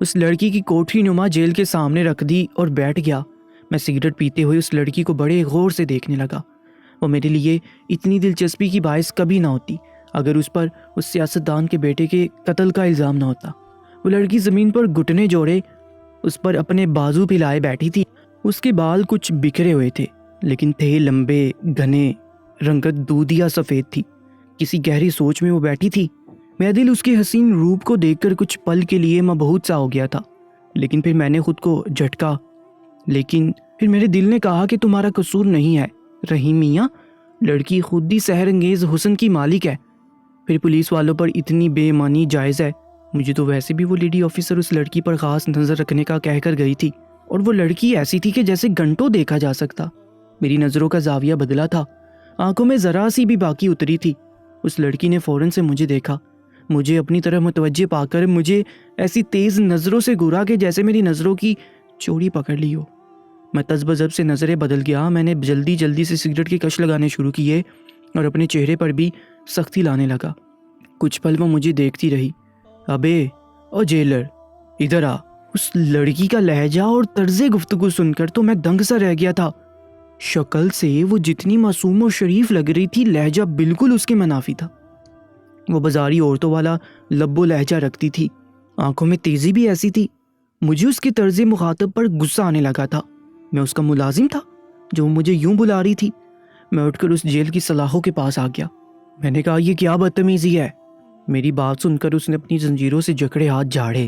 اس لڑکی کی کوٹھی نما جیل کے سامنے رکھ دی اور بیٹھ گیا۔ میں سگریٹ پیتے ہوئے اس لڑکی کو بڑے غور سے دیکھنے لگا۔ وہ میرے لیے اتنی دلچسپی کی باعث کبھی نہ ہوتی اگر اس پر اس سیاستدان کے بیٹے کے قتل کا الزام نہ ہوتا۔ وہ لڑکی زمین پر گھٹنے جوڑے اس پر اپنے بازو پھیلائے بیٹھی تھی۔ اس کے بال کچھ بکھرے ہوئے تھے لیکن تھے لمبے گھنے، رنگت دودھیا سفید تھی۔ کسی گہری سوچ میں وہ بیٹھی تھی۔ میرا دل اس کے حسین روپ کو دیکھ کر کچھ پل کے لیے مبہوت سا ہو گیا تھا، لیکن پھر میں نے خود کو جھٹکا۔ لیکن پھر میرے دل نے کہا کہ تمہارا قصور نہیں ہے رحیم میاں، لڑکی خود ہی سحر انگیز حسن کی مالک ہے۔ پھر پولیس والوں پر اتنی بے ایمانی جائز ہے؟ مجھے تو ویسے بھی وہ لیڈی آفیسر اس لڑکی پر خاص نظر رکھنے کا کہہ کر گئی تھی، اور وہ لڑکی ایسی تھی کہ جیسے گھنٹوں دیکھا جا سکتا۔ میری نظروں کا زاویہ بدلا تھا، آنکھوں میں ذرا سی بھی باقی اتری تھی۔ اس لڑکی نے فوراً سے مجھے دیکھا، مجھے اپنی طرف متوجہ پا کر مجھے ایسی تیز نظروں سے گھورا کہ جیسے میری نظروں کی چوڑی پکڑ لی ہو۔ میں تذبذب سے نظریں بدل گیا۔ میں نے جلدی جلدی سے سگریٹ کے کش لگانے شروع کیے اور اپنے چہرے پر بھی سختی لانے لگا۔ کچھ پل وہ مجھے دیکھتی رہی۔ ابے او جیلر ادھر آ۔ اس لڑکی کا لہجہ اور طرز گفتگو سن کر تو میں دنگ سا رہ گیا تھا۔ شکل سے وہ جتنی معصوم و شریف لگ رہی تھی، لہجہ بالکل اس کے منافی تھا۔ وہ بازاری عورتوں والا لب و لہجہ رکھتی تھی، آنکھوں میں تیزی بھی ایسی تھی۔ مجھے اس کے طرز مخاطب پر غصہ آنے لگا تھا۔ میں اس کا ملازم تھا جو مجھے یوں بلا رہی تھی۔ میں اٹھ کر اس جیل کی سلاخوں کے پاس آ گیا۔ میں نے کہا، یہ کیا بدتمیزی ہے؟ میری بات سن کر اس نے اپنی زنجیروں سے جکڑے ہاتھ جھاڑے،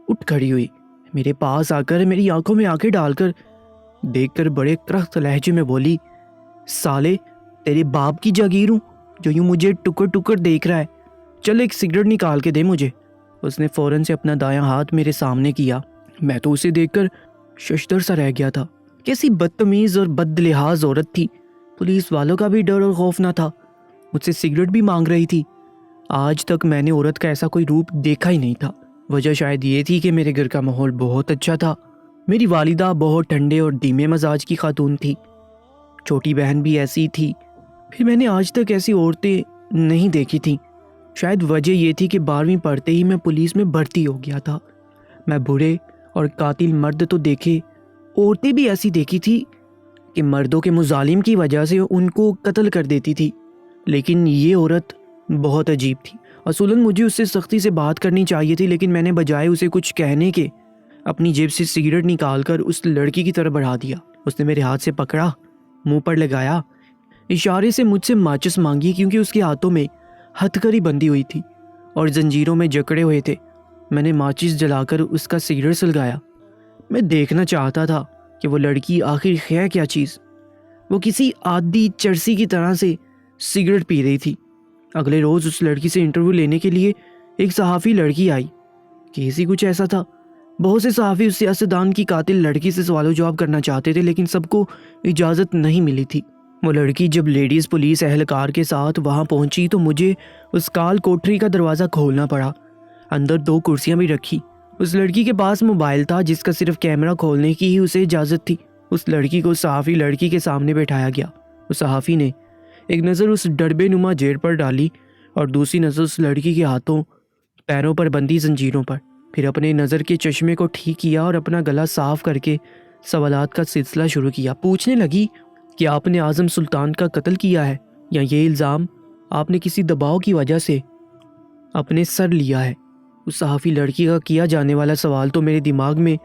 اٹھ کھڑی ہوئی، میرے پاس آ کر میری آنکھوں میں آنکھیں ڈال کر دیکھ کر بڑے کرخت لہجے میں بولی، سالے تیرے باپ کی جاگیر ہوں جو یوں مجھے ٹکر ٹکر دیکھ رہا ہے؟ چل ایک سگریٹ نکال کے دے مجھے۔ اس نے فوراً سے اپنا دایاں ہاتھ میرے سامنے کیا۔ میں تو اسے دیکھ کر ششدر سا رہ گیا تھا۔ کیسی بدتمیز اور بد لحاظ عورت تھی۔ پولیس والوں کا بھی ڈر اور خوف نہ تھا، مجھ سے سگریٹ بھی مانگ رہی تھی۔ آج تک میں نے عورت کا ایسا کوئی روپ دیکھا ہی نہیں تھا۔ وجہ شاید یہ تھی کہ میرے گھر کا ماحول بہت اچھا تھا۔ میری والدہ بہت ٹھنڈے اور دھیمے مزاج کی خاتون تھی، چھوٹی بہن بھی ایسی تھی۔ پھر میں نے آج تک ایسی عورتیں نہیں دیکھی تھیں۔ شاید وجہ یہ تھی کہ 12ویں پڑھتے ہی میں پولیس میں بھرتی ہو گیا تھا۔ میں برے اور قاتل مرد تو دیکھے، عورتیں بھی ایسی دیکھی تھی کہ مردوں کے مظالم کی وجہ سے ان کو قتل کر دیتی تھی، لیکن یہ عورت بہت عجیب تھی۔ اصولاً مجھے اس سے سختی سے بات کرنی چاہیے تھی، لیکن میں نے بجائے اسے کچھ کہنے کے اپنی جیب سے سگریٹ نکال کر اس لڑکی کی طرف بڑھا دیا۔ اس نے میرے ہاتھ سے پکڑا، منہ پر لگایا، اشارے سے مجھ سے ماچس مانگی کیونکہ اس کے ہاتھوں میں ہتھکڑی بندھی ہوئی تھی اور زنجیروں میں جکڑے ہوئے تھے۔ میں نے ماچس جلا کر اس کا سگریٹ سلگایا۔ میں دیکھنا چاہتا تھا کہ وہ لڑکی آخر ہے کیا چیز۔ وہ کسی عادی چرسی کی طرح سے سگریٹ پی رہی تھی۔ اگلے روز اس لڑکی سے انٹرویو لینے کے لیے ایک صحافی لڑکی آئی۔ کیسی کچھ ایسا تھا، بہت سے صحافی اس سیاستدان کی قاتل لڑکی سے سوال و جواب کرنا چاہتے تھے، لیکن سب کو اجازت نہیں ملی تھی۔ وہ لڑکی جب لیڈیز پولیس اہلکار کے ساتھ وہاں پہنچی تو مجھے اس کال کوٹری کا دروازہ کھولنا پڑا۔ اندر 2 کرسیاں بھی رکھی۔ اس لڑکی کے پاس موبائل تھا جس کا صرف کیمرہ کھولنے کی ہی اسے اجازت تھی۔ اس لڑکی کو صحافی لڑکی کے سامنے بٹھایا گیا۔ اس صحافی نے ایک نظر اس ڈڑبے نما جیل پر ڈالی اور دوسری نظر اس لڑکی کے ہاتھوں پیروں پر بندھی زنجیروں پر۔ پھر اپنے نظر کے چشمے کو ٹھیک کیا اور اپنا گلا صاف کر کے سوالات کا سلسلہ شروع کیا۔ پوچھنے لگی کہ آپ نے اعظم سلطان کا قتل کیا ہے یا یہ الزام آپ نے کسی دباؤ کی وجہ سے اپنے سر لیا ہے؟ اس صحافی لڑکی کا کیا جانے والا سوال تو میرے دماغ میں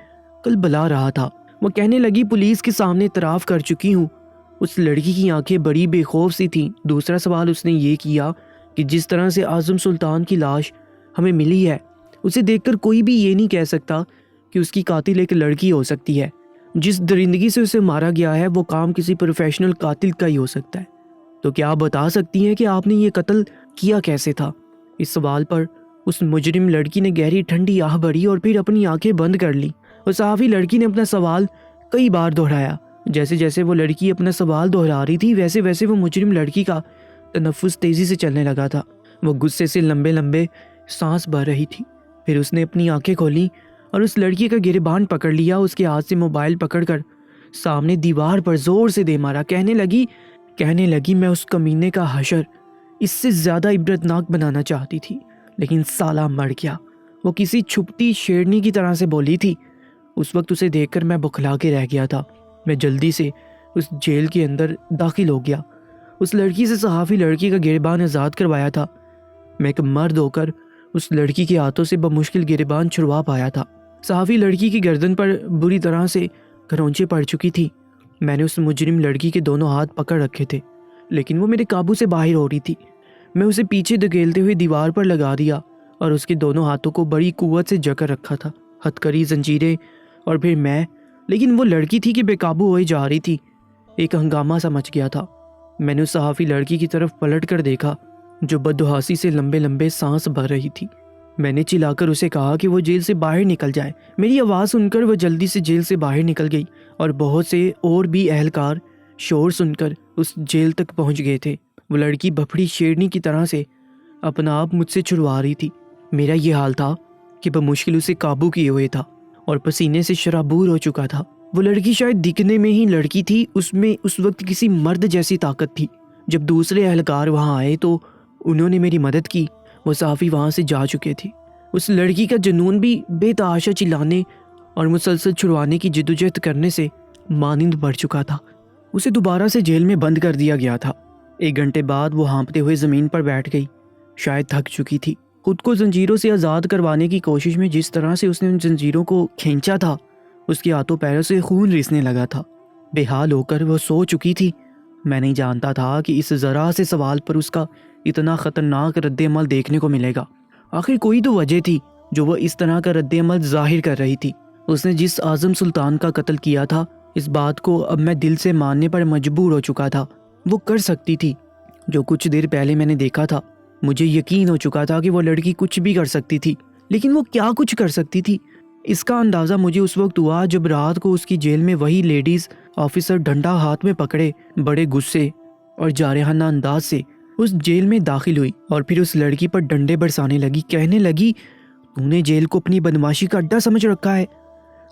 کلبلا رہا تھا۔ وہ کہنے لگی، پولیس کے سامنے اعتراف کر چکی ہوں۔ اس لڑکی کی آنکھیں بڑی بے خوف سی تھیں۔ دوسرا سوال اس نے یہ کیا کہ جس طرح سے اعظم سلطان کی لاش ہمیں ملی ہے، اسے دیکھ کر کوئی بھی یہ نہیں کہہ سکتا کہ اس کی قاتل ایک لڑکی ہو سکتی ہے۔ جس درندگی سے اسے مارا گیا ہے وہ کام کسی پروفیشنل قاتل کا ہی ہو سکتا ہے۔ تو کیا آپ بتا سکتی ہیں کہ آپ نے یہ قتل کیا کیسے تھا؟ اس سوال پر اس مجرم لڑکی نے گہری ٹھنڈی آہ بھری اور پھر اپنی آنکھیں بند کر لی۔ اور صحافی لڑکی نے اپنا سوال کئی بار دہرایا۔ جیسے جیسے وہ لڑکی اپنا سوال دہرا رہی تھی ویسے ویسے وہ مجرم لڑکی کا تنفس تیزی سے چلنے لگا تھا۔ وہ غصے سے لمبے لمبے سانس بھر رہی تھی۔ پھر اس نے اپنی آنکھیں کھولی اور اس لڑکی کا گریبان پکڑ لیا۔ اس کے ہاتھ سے موبائل پکڑ کر سامنے دیوار پر زور سے دے مارا۔ کہنے لگی میں اس کمینے کا حشر اس سے زیادہ عبرتناک بنانا چاہتی تھی، لیکن سالہ مر گیا۔ وہ کسی چھپتی شیرنی کی طرح سے بولی تھی۔ اس وقت اسے دیکھ کر میں بکھلا کے رہ گیا تھا۔ میں جلدی سے اس جیل کے اندر داخل ہو گیا۔ اس لڑکی سے صحافی لڑکی کا گریبان آزاد کروایا تھا۔ میں ایک مرد ہو کر اس لڑکی کے ہاتھوں سے بمشکل گریبان چھڑوا پایا تھا۔ صحافی لڑکی کی گردن پر بری طرح سے گھرونچے پڑ چکی تھی۔ میں نے اس مجرم لڑکی کے دونوں ہاتھ پکڑ رکھے تھے، لیکن وہ میرے قابو سے باہر ہو رہی تھی۔ میں اسے پیچھے دھکیلتے ہوئے دیوار پر لگا دیا اور اس کے دونوں ہاتھوں کو بڑی قوت سے جکڑ رکھا تھا۔ ہتھکڑی، زنجیریں اور پھر میں، لیکن وہ لڑکی تھی کہ بے قابو ہوئی جا رہی تھی۔ ایک ہنگامہ سا مچ گیا تھا۔ میں نے اس صحافی لڑکی کی طرف پلٹ کر دیکھا جو بددہاسی سے لمبے لمبے سانس بھر رہی تھی۔ میں نے چلا کر اسے کہا کہ وہ جیل سے باہر نکل جائے۔ میری آواز سن کر وہ جلدی سے جیل سے باہر نکل گئی اور بہت سے اور بھی اہلکار شور سن کر اس جیل تک پہنچ گئے تھے۔ وہ لڑکی بھپڑی شیرنی کی طرح سے اپنا آپ مجھ سے چھڑوا رہی تھی۔ میرا یہ حال تھا کہ بمشکل اسے قابو کیے ہوئے تھا اور پسینے سے شرابور ہو چکا تھا۔ وہ لڑکی شاید دکھنے میں ہی لڑکی تھی، اس میں اس وقت کسی مرد جیسی طاقت تھی۔ جب دوسرے اہلکار وہاں آئے تو انہوں نے میری مدد کی۔ وہ صحافی وہاں سے جا چکے تھے۔ اس لڑکی کا جنون بھی بے تحاشا چلانے اور مسلسل چھڑوانے کی جدوجہد کرنے سے مانند بڑھ چکا تھا۔ اسے دوبارہ سے جیل میں بند کر دیا گیا تھا۔ 1 گھنٹے بعد وہ ہانپتے ہوئے زمین پر بیٹھ گئی، شاید تھک چکی تھی۔ خود کو زنجیروں سے آزاد کروانے کی کوشش میں جس طرح سے اس نے ان زنجیروں کو کھینچا تھا، اس کے ہاتھوں پیروں سے خون ریسنے لگا تھا۔ بے حال ہو کر وہ سو چکی تھی۔ میں نہیں جانتا تھا کہ اس ذرا سے سوال پر اس کا اتنا خطرناک رد عمل دیکھنے کو ملے گا۔ آخر کوئی تو وجہ تھی جو وہ اس طرح کا رد عمل ظاہر کر رہی تھی۔ اس نے جس اعظم سلطان کا قتل کیا تھا، اس بات کو اب میں دل سے ماننے پر مجبور ہو چکا تھا۔ وہ کر سکتی تھی جو کچھ دیر پہلے میں نے دیکھا تھا۔ مجھے یقین ہو چکا تھا کہ وہ لڑکی کچھ بھی کر سکتی تھی، لیکن وہ کیا کچھ کر سکتی تھی؟ اس کا اندازہ مجھے اس وقت ہوا جب رات کو اس کی جیل میں وہی لیڈیز آفیسر ڈنڈا ہاتھ میں پکڑے بڑے غصے اور جارحانہ انداز سے اس جیل میں داخل ہوئی اور پھر اس لڑکی پر ڈنڈے برسانے لگی، کہنے لگی، تو نے جیل کو اپنی بدماشی کا اڈا سمجھ رکھا ہے،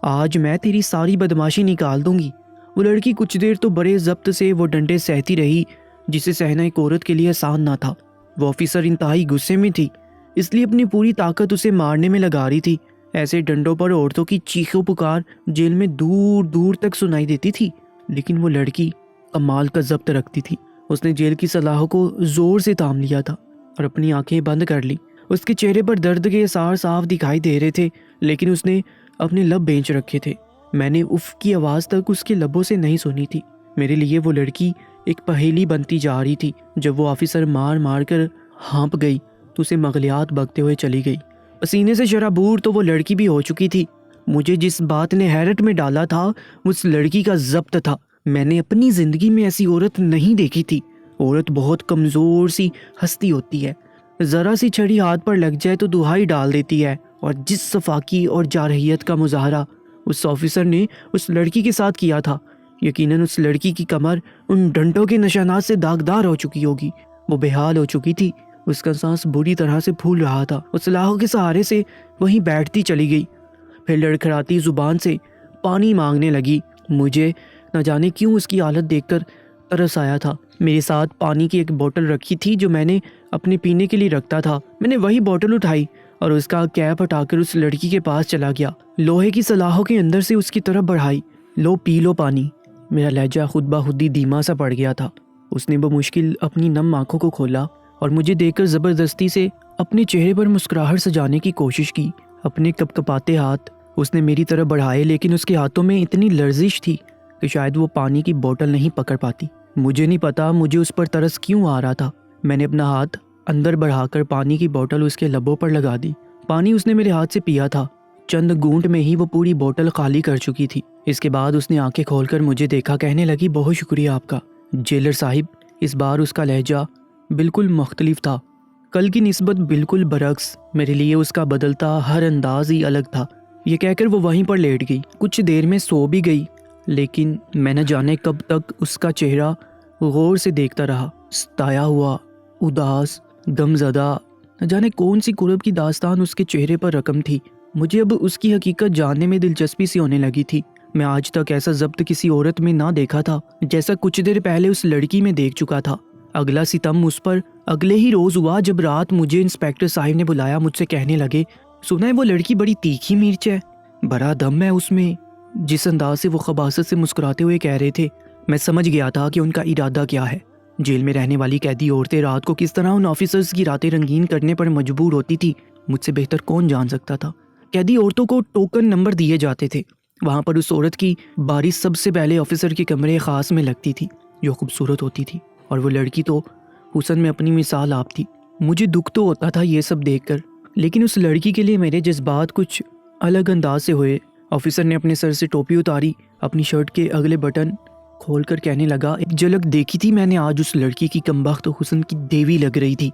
آج میں تیری ساری بدماشی نکال دوں گی۔ وہ لڑکی کچھ دیر تو بڑے ضبط سے وہ ڈنڈے سہتی رہی، جسے سہنا ایک عورت کے لیے آسان نہ تھا۔ وہ آفیسر انتہائی غصے میں تھی، اس لیے اپنی پوری طاقت اسے مارنے میں لگا رہی تھی۔ ایسے ڈنڈوں پر عورتوں کی چیخو پکار جیل میں دور دور تک سنائی دیتی تھی، لیکن وہ لڑکی کمال کا ضبط رکھتی تھی۔ اس نے جیل کی سلاخوں کو زور سے تھام لیا تھا اور اپنی آنکھیں بند کر لی۔ اس کے چہرے پر درد کے آثار صاف دکھائی دے رہے تھے، لیکن اس نے اپنے لب بھینچ رکھے تھے۔ میں نے اف کی آواز تک اس کے لبوں سے نہیں سنی تھی۔ میرے لیے وہ لڑکی ایک پہیلی بنتی جا رہی تھی۔ جب وہ آفیسر مار مار کر ہانپ گئی تو اسے مغلیات بکتے ہوئے چلی گئی۔ پسینے سے شرابور تو وہ لڑکی بھی ہو چکی تھی۔ مجھے جس بات نے حیرت میں ڈالا تھا اس لڑکی کا ضبط تھا۔ میں نے اپنی زندگی میں ایسی عورت نہیں دیکھی تھی۔ عورت بہت کمزور سی ہستی ہوتی ہے، ذرا سی چھڑی ہاتھ پر لگ جائے تو دہائی ڈال دیتی ہے، اور جس صفاکی اور جارحیت کا مظاہرہ اس آفیسر نے اس لڑکی کے ساتھ کیا تھا، یقیناً اس لڑکی کی کمر ان ڈنڈوں کے نشانات سے داغدار ہو چکی ہوگی۔ وہ بے حال ہو چکی تھی، اس کا سانس بری طرح سے پھول رہا تھا۔ اس سلاخوں کے سہارے سے وہیں بیٹھتی چلی گئی، پھر لڑکھڑاتی زبان سے پانی مانگنے لگی۔ مجھے نہ جانے کیوں اس کی حالت دیکھ کر ترس آیا تھا۔ میرے ساتھ پانی کی ایک بوتل رکھی تھی جو میں نے اپنے پینے کے لیے رکھتا تھا۔ میں نے وہی بوتل اٹھائی اور اس کا کیپ ہٹا کر اس لڑکی کے پاس چلا گیا، لوہے کی سلاخوں کے اندر سے اس کی طرف بڑھائی۔ لو پی لو پانی۔ میرا لہجہ خود بخود ہی دھیما سا پڑ گیا تھا۔ اس نے بمشکل اپنی نم آنکھوں کو کھولا اور مجھے دیکھ کر زبردستی سے اپنے چہرے پر مسکراہٹ سجانے کی کوشش کی۔ اپنے کپکپاتے ہاتھ اس نے میری طرف بڑھائے، لیکن اس کے ہاتھوں میں اتنی لرزش تھی کہ شاید وہ پانی کی بوتل نہیں پکڑ پاتی۔ مجھے نہیں پتا مجھے اس پر ترس کیوں آ رہا تھا۔ میں نے اپنا ہاتھ اندر بڑھا کر پانی کی بوتل اس کے لبوں پر لگا دی۔ پانی اس نے میرے ہاتھ سے پیا تھا، چند گھونٹ میں ہی وہ پوری بوتل خالی کر چکی تھی۔ اس کے بعد اس نے آنکھیں کھول کر مجھے دیکھا، کہنے لگی، بہت شکریہ آپ کا جیلر صاحب۔ اس بار اس کا لہجہ بالکل مختلف تھا، کل کی نسبت بالکل برعکس۔ میرے لیے اس کا بدلتا ہر انداز ہی الگ تھا۔ یہ کہہ کر وہ وہیں پر لیٹ گئی، کچھ دیر میں سو بھی گئی، لیکن میں نہ جانے کب تک اس کا چہرہ غور سے دیکھتا رہا، ستایا ہوا، اداس، غم زدہ۔ نہ جانے کون سی کرب کی داستان اس کے چہرے پر رقم تھی۔ مجھے اب اس کی حقیقت جاننے میں دلچسپی سی ہونے لگی تھی۔ میں آج تک ایسا ضبط کسی عورت میں نہ دیکھا تھا جیسا کچھ دیر پہلے اس لڑکی میں دیکھ چکا تھا۔ اگلا ستم اس پر اگلے ہی روز ہوا جب رات مجھے انسپیکٹر صاحب نے بلایا، مجھ سے کہنے لگے، سنا ہے وہ لڑکی بڑی تیکھی مرچ ہے، بڑا دم ہے اس میں۔ جس انداز سے وہ خباثت سے مسکراتے ہوئے کہہ رہے تھے، میں سمجھ گیا تھا کہ ان کا ارادہ کیا ہے۔ جیل میں رہنے والی قیدی عورتیں رات کو کس طرح ان آفیسرز کی راتیں رنگین کرنے پر مجبور ہوتی تھی، مجھ سے بہتر کون جان سکتا تھا۔ قیدی عورتوں کو ٹوکن نمبر دیے جاتے تھے۔ وہاں پر اس عورت کی باری سب سے پہلے آفیسر کے کمرے خاص میں لگتی تھی، جو خوبصورت ہوتی تھی، اور وہ لڑکی تو حسن میں اپنی مثال آپ تھی۔ مجھے دکھ تو ہوتا تھا یہ سب دیکھ کر، لیکن اس لڑکی کے لیے میرے جذبات کچھ الگ انداز سے ہوئے۔ آفیسر نے اپنے سر سے ٹوپی اتاری، اپنی شرٹ کے اگلے بٹن کھول کر کہنے لگا، ایک جھلک دیکھی تھی میں نے آج اس لڑکی کی کمبخت حسن کی دیوی لگ رہی تھی۔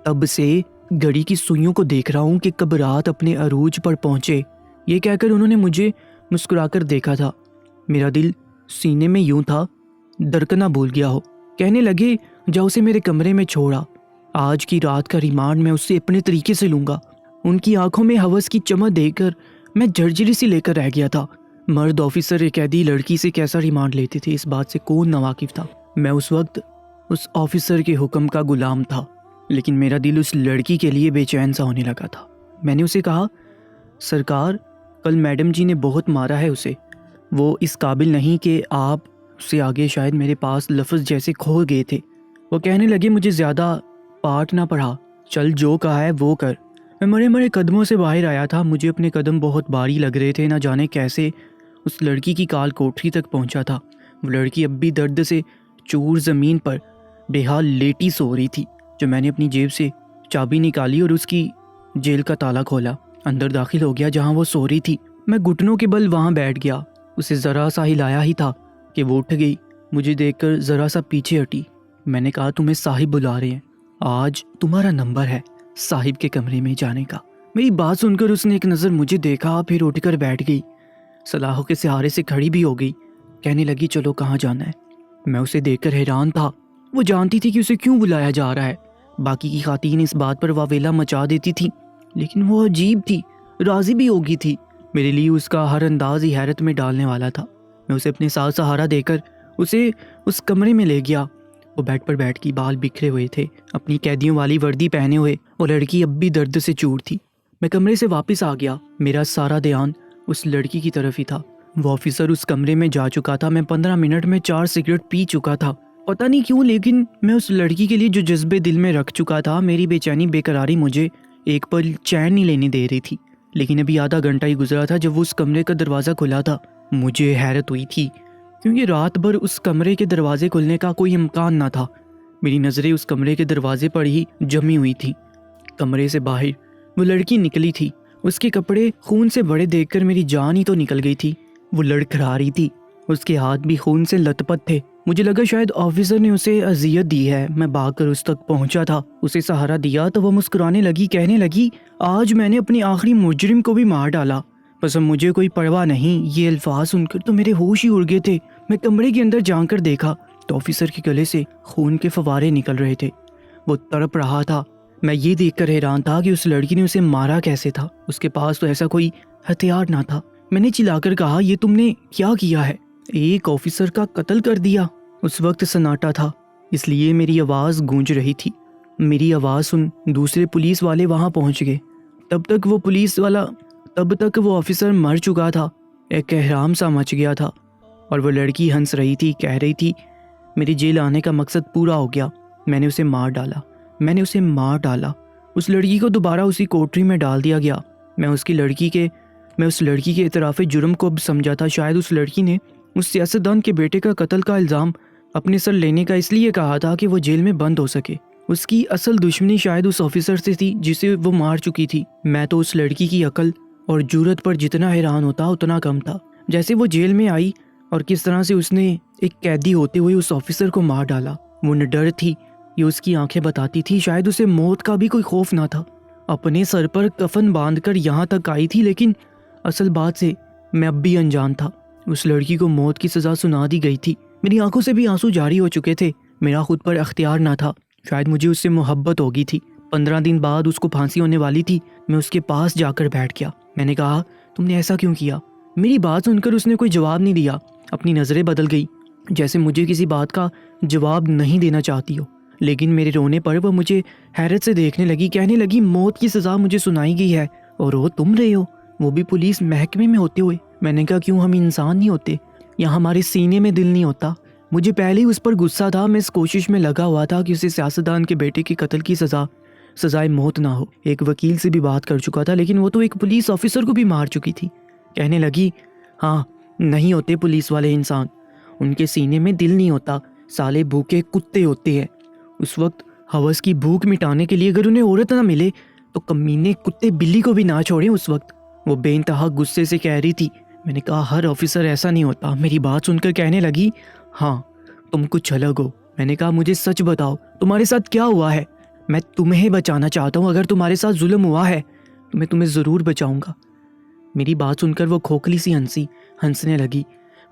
تب سے گھڑی کی سوئیوں کو دیکھ رہا ہوں کہ کب رات اپنے عروج پر پہنچے۔ یہ کہہ کر انہوں نے مجھے مسکرا کر دیکھا تھا۔ میرا دل سینے میں یوں تھا دھڑکنا بھول گیا ہو۔ کہنے لگے، جا اسے میرے کمرے میں چھوڑا، آج کی رات کا ریمانڈ میں اس سے اپنے طریقے سے لوں گا۔ ان کی آنکھوں میں ہوس کی چمک دیکھ کر میں جھرجھری سی لے کر رہ گیا تھا۔ مرد آفیسر ایک قیدی لڑکی سے کیسا ریمانڈ لیتے تھے، اس بات سے کون ناواقف تھا؟ میں اس وقت اس آفیسر کے حکم کا غلام تھا، لیکن میرا دل اس لڑکی کے لیے بے چین سا ہونے لگا تھا۔ میں نے اسے کہا، سرکار، کل میڈم جی نے بہت مارا ہے اسے، وہ اس قابل نہیں کہ آپ سے آگے شاید میرے پاس لفظ جیسے کھو گئے تھے۔ وہ کہنے لگے، مجھے زیادہ پاٹ نہ پڑھا، چل جو کہا ہے وہ کر۔ میں مرے مرے قدموں سے باہر آیا تھا، مجھے اپنے قدم بہت بھاری لگ رہے تھے، نہ جانے کیسے اس لڑکی کی کال کوٹری تک پہنچا تھا۔ وہ لڑکی اب بھی درد سے چور زمین پر بے حال لیٹی سو رہی تھی۔ جو میں نے اپنی جیب سے چابی نکالی اور اس کی جیل کا تالا کھولا، اندر داخل ہو گیا جہاں وہ سو رہی تھی۔ میں گھٹنوں کے بل وہاں بیٹھ گیا، اسے ذرا سا ہلایا ہی تھا کہ وہ اٹھ گئی، مجھے دیکھ کر ذرا سا پیچھے ہٹی۔ میں نے کہا، تمہیں صاحب بلا رہے ہیں، آج تمہارا نمبر ہے صاحب کے کمرے میں جانے کا۔ میری بات سن کر اس نے ایک نظر مجھے دیکھا، پھر اٹھ کر بیٹھ گئی، سلاخوں کے سہارے سے کھڑی بھی ہو گئی۔ کہنے لگی، چلو کہاں جانا ہے؟ میں اسے دیکھ کر حیران تھا۔ وہ جانتی تھی کہ اسے کیوں بلایا جا رہا ہے۔ باقی کی خواتین اس بات پر واویلا مچا دیتی تھی، لیکن وہ عجیب تھی، راضی بھی ہوگی تھی۔ میرے لیے اس کا ہر انداز ہی حیرت میں ڈالنے والا تھا۔ میں اسے اپنے ساتھ سہارا دے کر اسے اس کمرے میں لے گیا۔ وہ بیڈ پر بیٹھ کے بال بکھرے ہوئے تھے، اپنی قیدیوں والی وردی پہنے ہوئے، اور لڑکی اب بھی درد سے چور تھی۔ میں کمرے سے واپس آ گیا، میرا سارا دھیان اس لڑکی کی طرف ہی تھا۔ وہ آفیسر اس کمرے میں جا چکا تھا، میں 15 منٹ میں 4 سگریٹ پی چکا تھا۔ پتہ نہیں کیوں، لیکن میں اس لڑکی کے لیے جو جذبے دل میں رکھ چکا تھا، میری بے چینی بے قراری مجھے ایک پل چین نہیں لینے دے رہی تھی۔ لیکن ابھی آدھا گھنٹہ ہی گزرا تھا جب وہ اس کمرے کا دروازہ کھلا تھا۔ مجھے حیرت ہوئی تھی، کیونکہ رات بھر اس کمرے کے دروازے کھلنے کا کوئی امکان نہ تھا۔ میری نظریں اس کمرے کے دروازے پر ہی جمی ہوئی تھی۔ کمرے سے باہر وہ لڑکی نکلی تھی، اس کے کپڑے خون سے بڑے دیکھ کر میری جان ہی تو نکل گئی تھی۔ وہ لڑکھڑا رہی تھی، اس کے ہاتھ بھی خون سے لت پت تھے۔ مجھے لگا شاید آفیسر نے اسے اذیت دی ہے۔ میں بھاگ کر اس تک پہنچا تھا، اسے سہارا دیا تو وہ مسکرانے لگی، کہنے لگی، آج میں نے اپنی آخری مجرم کو بھی مار ڈالا، بس اب مجھے کوئی پرواہ نہیں۔ یہ الفاظ سن کر تو میرے ہوش ہی اڑ گئے تھے۔ میں کمرے کے اندر جا کر دیکھا تو آفیسر کے گلے سے خون کے فوارے نکل رہے تھے، وہ تڑپ رہا تھا۔ میں یہ دیکھ کر حیران تھا کہ اس لڑکی نے اسے مارا کیسے تھا، اس کے پاس تو ایسا کوئی ہتھیار نہ تھا۔ میں نے چلا کر کہا، یہ تم نے کیا کیا ہے؟ ایک آفیسر کا قتل کر دیا۔ اس وقت سناٹا تھا، اس لیے میری آواز گونج رہی تھی۔ میری آواز سن دوسرے پولیس والے وہاں پہنچ گئے۔ تب تک وہ آفیسر مر چکا تھا۔ ایک احرام سا مچ گیا تھا، اور وہ لڑکی ہنس رہی تھی، کہہ رہی تھی، میری جیل آنے کا مقصد پورا ہو گیا، میں نے اسے مار ڈالا۔ اس لڑکی کو دوبارہ اسی کوٹری میں ڈال دیا گیا۔ میں اس لڑکی کے اعتراف جرم کو اب سمجھا تھا۔ شاید اس لڑکی نے اس سیاستدان کے بیٹے کا قتل کا الزام اپنے سر لینے کا اس لیے کہا تھا کہ وہ جیل میں بند ہو سکے۔ اس کی اصل دشمنی شاید اس آفیسر سے تھی جسے وہ مار چکی تھی۔ میں تو اس لڑکی کی عقل اور جرأت پر جتنا حیران ہوتا اتنا کم تھا۔ جیسے وہ جیل میں آئی اور کس طرح سے اس نے ایک قیدی ہوتے ہوئے اس آفیسر کو مار ڈالا۔ وہ نڈر تھی، یہ اس کی آنکھیں بتاتی تھی، شاید اسے موت کا بھی کوئی خوف نہ تھا۔ اپنے سر پر کفن باندھ کر یہاں تک آئی تھی، لیکن اصل بات سے میں اب بھی انجان تھا۔ اس لڑکی کو موت کی سزا سنا دی گئی تھی۔ میری آنکھوں سے بھی آنسو جاری ہو چکے تھے۔ میرا خود پر اختیار نہ تھا، شاید مجھے اس سے محبت ہوگی تھی۔ 15 دن بعد اس کو پھانسی ہونے والی تھی۔ میں اس کے پاس جا کر بیٹھ گیا۔ میں نے کہا، تم نے ایسا کیوں کیا؟ میری بات سن کر اس نے کوئی جواب نہیں دیا، اپنی نظریں بدل گئی، جیسے مجھے کسی بات کا جواب نہیں دینا چاہتی ہو۔ لیکن میرے رونے پر وہ مجھے حیرت سے دیکھنے لگی، کہنے لگی، موت کی سزا مجھے سنائی گئی ہے اور وہ تم رہے ہو، وہ بھی پولیس محکمے میں ہوتے ہوئے؟ میں نے کہا کیوں، ہم انسان نہیں ہوتے یا ہمارے سینے میں دل نہیں ہوتا؟ مجھے پہلے ہی اس پر غصہ تھا، میں اس کوشش میں لگا ہوا تھا کہ اسے سیاستدان کے بیٹے کے قتل کی سزائے موت نہ ہو۔ ایک وکیل سے بھی بات کر چکا تھا، لیکن وہ تو ایک پولیس آفیسر کو بھی مار چکی تھی۔ کہنے لگی ہاں نہیں ہوتے پولیس والے انسان، ان کے سینے میں دل نہیں ہوتا، سالے بھوکے کتے ہوتے ہیں۔ اس وقت ہوس کی بھوک مٹانے کے لیے اگر انہیں عورت نہ ملے تو کمینے کتے بلی کو بھی نہ چھوڑیں۔ اس وقت وہ بے انتہا غصے سے کہہ رہی تھی۔ میں نے کہا ہر آفیسر ایسا نہیں ہوتا۔ میری بات سن کر کہنے لگی ہاں تم کچھ الگ ہو۔ میں نے کہا مجھے سچ بتاؤ تمہارے ساتھ کیا ہوا ہے، میں تمہیں بچانا چاہتا ہوں، اگر تمہارے ساتھ ظلم ہوا ہے تو میں تمہیں ضرور بچاؤں گا۔ میری بات سن کر وہ کھوکھلی سی ہنسنے لگی،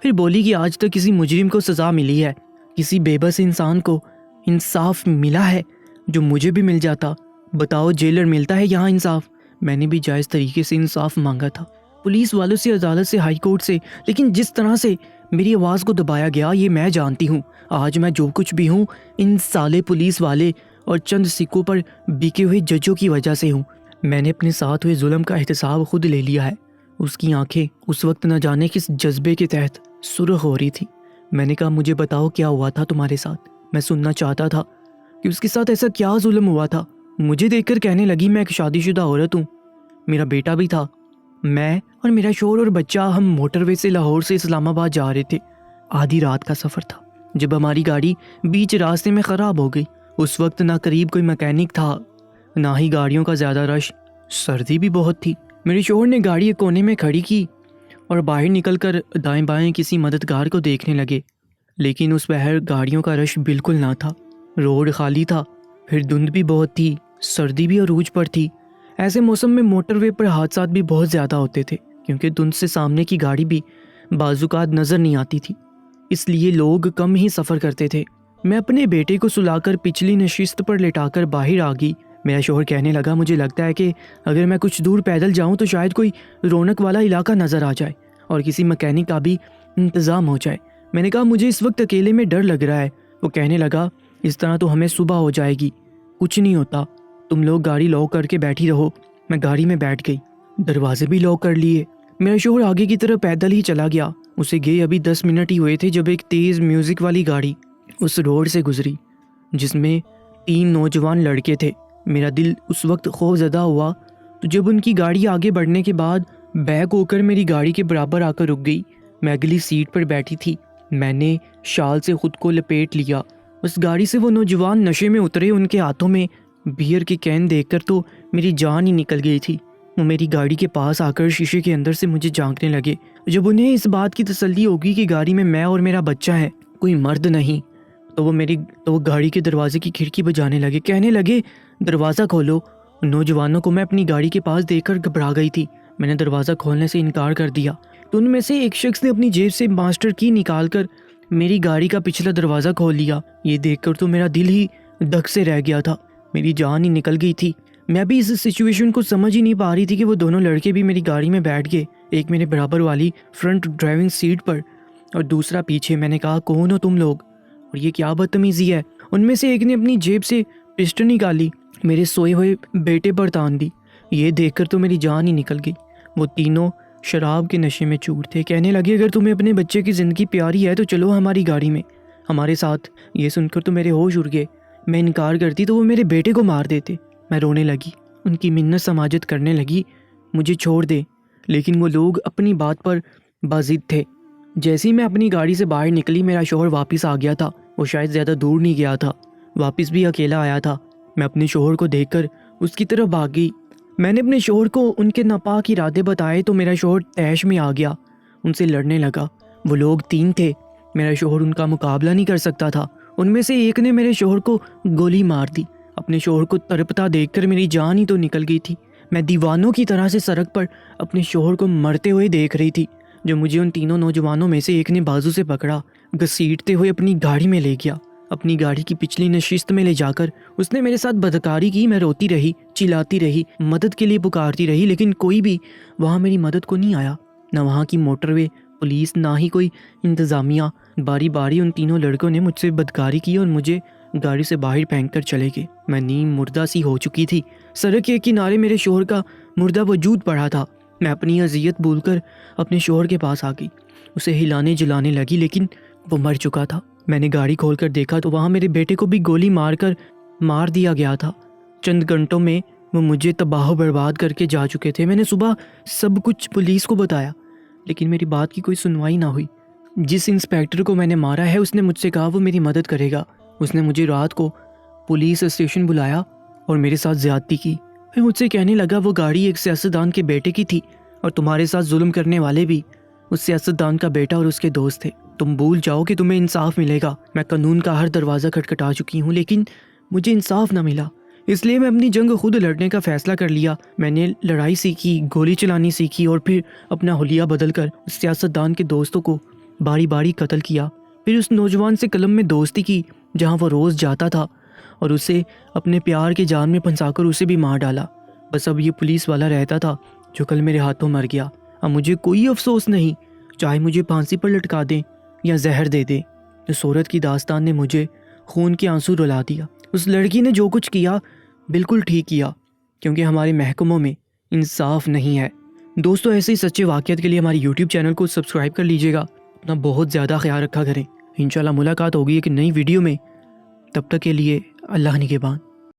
پھر بولی کہ آج تک کسی مجرم کو سزا ملی ہے، کسی بے بس انسان کو انصاف ملا ہے جو مجھے بھی مل جاتا؟ بتاؤ جیلر ملتا ہے یہاں انصاف؟ میں نے بھی جائز طریقے سے انصاف مانگا تھا، پولیس والوں سے، عدالت سے، ہائی کورٹ سے، لیکن جس طرح سے میری آواز کو دبایا گیا یہ میں جانتی ہوں۔ آج میں جو کچھ بھی ہوں ان سالے پولیس والے اور چند سکوں پر بکے ہوئے ججوں کی وجہ سے ہوں۔ میں نے اپنے ساتھ ہوئے ظلم کا احتساب خود لے لیا ہے۔ اس کی آنکھیں اس وقت نہ جانے کس جذبے کے تحت سرخ ہو رہی تھی۔ میں نے کہا مجھے بتاؤ کیا ہوا تھا تمہارے ساتھ؟ میں سننا چاہتا تھا کہ اس کے ساتھ ایسا کیا ظلم ہوا تھا۔ مجھے دیکھ کر کہنے لگی میں ایک شادی شدہ عورت ہوں، میرا بیٹا بھی تھا، میں اور میرا شوہر اور بچہ ہم موٹر وے سے لاہور سے اسلام آباد جا رہے تھے۔ آدھی رات کا سفر تھا جب ہماری گاڑی بیچ راستے میں خراب ہو گئی۔ اس وقت نہ قریب کوئی میکینک تھا نہ ہی گاڑیوں کا زیادہ رش، سردی بھی بہت تھی۔ میرے شوہر نے گاڑی ایک کونے میں کھڑی کی اور باہر نکل کر دائیں بائیں کسی مددگار کو دیکھنے لگے، لیکن اس بہر گاڑیوں کا رش بالکل نہ تھا، روڈ خالی تھا، پھر دھند بھی بہت تھی، سردی بھی عروج پر تھی۔ ایسے موسم میں موٹر وے پر حادثات بھی بہت زیادہ ہوتے تھے، کیونکہ دھند سے سامنے کی گاڑی بھی بعض اوقات نظر نہیں آتی تھی، اس لیے لوگ کم ہی سفر کرتے تھے۔ میں اپنے بیٹے کو سلا کر پچھلی نشست پر لٹا کر باہر آ گئی۔ میرا شوہر کہنے لگا مجھے لگتا ہے کہ اگر میں کچھ دور پیدل جاؤں تو شاید کوئی رونق والا علاقہ نظر آ جائے اور کسی مکینک کا بھی انتظام ہو جائے۔ میں نے کہا مجھے اس وقت اکیلے میں ڈر لگ رہا ہے۔ وہ کہنے لگا اس طرح تو ہمیں صبح ہو جائے گی، کچھ نہیں ہوتا، تم لوگ گاڑی لاک کر کے بیٹھی رہو۔ میں گاڑی میں بیٹھ گئی، دروازے بھی لاک کر لیے۔ میرا شوہر آگے کی طرف پیدل ہی چلا گیا۔ اسے گئے ابھی 10 منٹ ہی ہوئے تھے جب ایک تیز میوزک والی گاڑی اس روڈ سے گزری جس میں 3 نوجوان لڑکے تھے۔ میرا دل اس وقت خوف زدہ ہوا تو جب ان کی گاڑی آگے بڑھنے کے بعد بیک ہو کر میری گاڑی کے برابر آ کر رک گئی۔ میں اگلی سیٹ پر بیٹھی تھی، میں نے شال سے خود کو لپیٹ لیا۔ اس گاڑی سے وہ نوجوان نشے میں اترے، ان کے ہاتھوں میں بیئر کی کین دیکھ کر تو میری جان ہی نکل گئی تھی۔ وہ میری گاڑی کے پاس آ کر شیشے کے اندر سے مجھے جھانکنے لگے۔ جب انہیں اس بات کی تسلی ہوگی کہ گاڑی میں میں اور میرا بچہ ہے، کوئی مرد نہیں، تو وہ گاڑی کے دروازے کی کھڑکی بجانے لگے، کہنے لگے دروازہ کھولو۔ نوجوانوں کو میں اپنی گاڑی کے پاس دیکھ کر گھبرا گئی تھی۔ میں نے دروازہ کھولنے سے انکار کر دیا تو ان میں سے ایک شخص نے اپنی جیب سے ماسٹر کی نکال کر میری گاڑی کا پچھلا دروازہ کھول لیا۔ یہ دیکھ کر تو میرا دل ہی دھک سے رہ گیا تھا، میری جان ہی نکل گئی تھی۔ میں بھی اس سچویشن کو سمجھ ہی نہیں پا رہی تھی کہ وہ دونوں لڑکے بھی میری گاڑی میں بیٹھ گئے، ایک میرے برابر والی فرنٹ ڈرائیونگ سیٹ پر اور دوسرا پیچھے۔ میں نے کہا کون ہو تم لوگ اور یہ کیا بدتمیزی ہے؟ ان میں سے ایک نے اپنی جیب سے پسٹل نکالی، میرے سوئے ہوئے بیٹے پر تان دی۔ یہ دیکھ کر تو میری جان ہی نکل گئی۔ وہ تینوں شراب کے نشے میں چور تھے، کہنے لگے اگر تمہیں اپنے بچے کی زندگی پیاری ہے تو چلو ہماری گاڑی میں ہمارے ساتھ۔ یہ سن کر تو میرے ہوش اڑ گئے۔ میں انکار کرتی تو وہ میرے بیٹے کو مار دیتے۔ میں رونے لگی، ان کی منت سماجت کرنے لگی مجھے چھوڑ دے، لیکن وہ لوگ اپنی بات پر باضد تھے۔ جیسے ہی میں اپنی گاڑی سے باہر نکلی میرا شوہر واپس آ گیا تھا۔ وہ شاید زیادہ دور نہیں گیا تھا، واپس بھی اکیلا آیا تھا۔ میں اپنے شوہر کو دیکھ کر اس کی طرف بھاگ گئی۔ میں نے اپنے شوہر کو ان کے ناپاک ارادے بتائے تو میرا شوہر طیش میں آ گیا، ان سے لڑنے لگا۔ وہ لوگ 3 تھے، میرا شوہر ان کا مقابلہ نہیں کر سکتا تھا۔ ان میں سے ایک نے میرے شوہر کو گولی مار دی۔ اپنے شوہر کو تڑپتا دیکھ کر میری جان ہی تو نکل گئی تھی۔ میں دیوانوں کی طرح سے سڑک پر اپنے شوہر کو مرتے ہوئے دیکھ رہی تھی جو مجھے ان تینوں نوجوانوں میں سے ایک نے بازو سے پکڑا، گھسیٹتے ہوئے اپنی گاڑی میں لے گیا۔ اپنی گاڑی کی پچھلی نشست میں لے جا کر اس نے میرے ساتھ بدکاری کی۔ میں روتی رہی، چلاتی رہی، مدد کے لیے پکارتی رہی، لیکن کوئی بھی وہاں میری مدد کو نہیں آیا، نہ وہاں کی موٹر وے پولیس، نہ ہی کوئی انتظامیہ۔ باری باری ان تینوں لڑکوں نے مجھ سے بدکاری کی اور مجھے گاڑی سے باہر پھینک کر چلے گئے۔ میں نیم مردہ سی ہو چکی تھی۔ سڑک کے کنارے میرے شوہر کا مردہ وجود پڑا تھا۔ میں اپنی اذیت بھول کر اپنے شوہر کے پاس آ گئی، اسے ہلانے جلانے لگی، لیکن وہ مر چکا تھا۔ میں نے گاڑی کھول کر دیکھا تو وہاں میرے بیٹے کو بھی گولی مار دیا گیا تھا۔ چند گھنٹوں میں وہ مجھے تباہ و برباد کر کے جا چکے تھے۔ میں نے صبح سب کچھ پولیس کو بتایا، لیکن میری بات کی کوئی سنوائی نہ ہوئی۔ جس انسپیکٹر کو میں نے مارا ہے اس نے مجھ سے کہا وہ میری مدد کرے گا۔ اس نے مجھے رات کو پولیس اسٹیشن بلایا اور میرے ساتھ زیادتی کی۔ پھر مجھ سے کہنے لگا وہ گاڑی ایک سیاستدان کے بیٹے کی تھی اور تمہارے ساتھ ظلم کرنے والے بھی اس سیاستدان کا بیٹا اور اس کے دوست تھے۔ تم بھول جاؤ کہ تمہیں انصاف ملے گا۔ میں قانون کا ہر دروازہ کھٹکھٹا چکی ہوں، لیکن مجھے انصاف نہ ملا۔ اس لیے میں اپنی جنگ خود لڑنے کا فیصلہ کر لیا۔ میں نے لڑائی سیکھی، گولی چلانی سیکھی اور پھر اپنا حلیہ بدل کر اس سیاستدان کے دوستوں کو باری باری قتل کیا۔ پھر اس نوجوان سے قلم میں دوستی کی جہاں وہ روز جاتا تھا اور اسے اپنے پیار کے جال میں پھنسا کر اسے بھی مار ڈالا۔ بس اب یہ پولیس والا رہتا تھا جو کل میرے ہاتھوں مر گیا۔ اب مجھے کوئی افسوس نہیں، چاہے مجھے پھانسی پر لٹکا دیں یا زہر دے دیں۔ اس عورت کی داستان نے مجھے خون کے آنسو رلا دیا۔ اس لڑکی نے جو کچھ کیا بالکل ٹھیک کیا، کیونکہ ہمارے محکموں میں انصاف نہیں ہے۔ دوستو، ایسے ہی سچے واقعات کے لیے ہماری یوٹیوب چینل کو سبسکرائب کر لیجیے گا۔ اپنا بہت زیادہ خیال رکھا کریں۔ انشاءاللہ ملاقات ہوگی ایک نئی ویڈیو میں، تب تک کے لیے اللہ نگہبان۔